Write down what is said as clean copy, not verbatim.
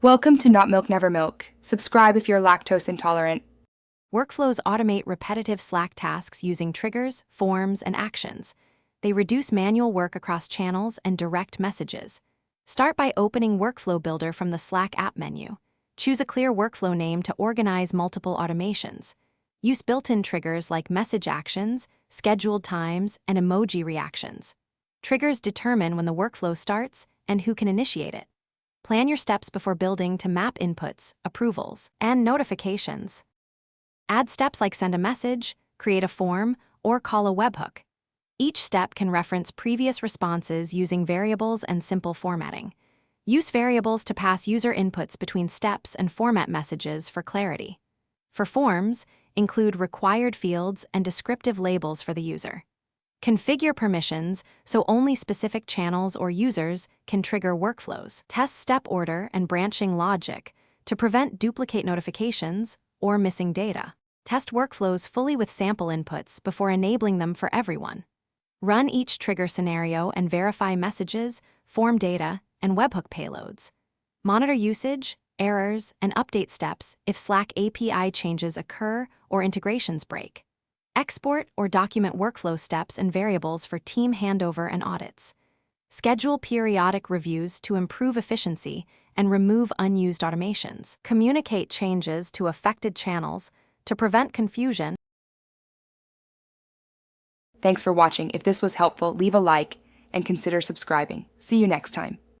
Welcome to Not Milk Never Milk. Subscribe if you're lactose intolerant. Workflows automate repetitive Slack tasks using triggers, forms, and actions. They reduce manual work across channels and direct messages. Start by opening Workflow Builder from the Slack app menu. Choose a clear workflow name to organize multiple automations. Use built-in triggers like message actions, scheduled times, and emoji reactions. Triggers determine when the workflow starts and who can initiate it. Plan your steps before building to map inputs, approvals, and notifications. Add steps like send a message, create a form, or call a webhook. Each step can reference previous responses using variables and simple formatting. Use variables to pass user inputs between steps and format messages for clarity. For forms, include required fields and descriptive labels for the user. Configure permissions so only specific channels or users can trigger workflows. Test step order and branching logic to prevent duplicate notifications or missing data. Test workflows fully with sample inputs before enabling them for everyone. Run each trigger scenario and verify messages, form data, and webhook payloads. Monitor usage, errors, and update steps if Slack API changes occur or integrations break. Export or document workflow steps and variables for team handover and audits. Schedule periodic reviews to improve efficiency and remove unused automations. Communicate changes to affected channels to prevent confusion. Thanks for watching. If this was helpful, leave a like and consider subscribing. See you next time.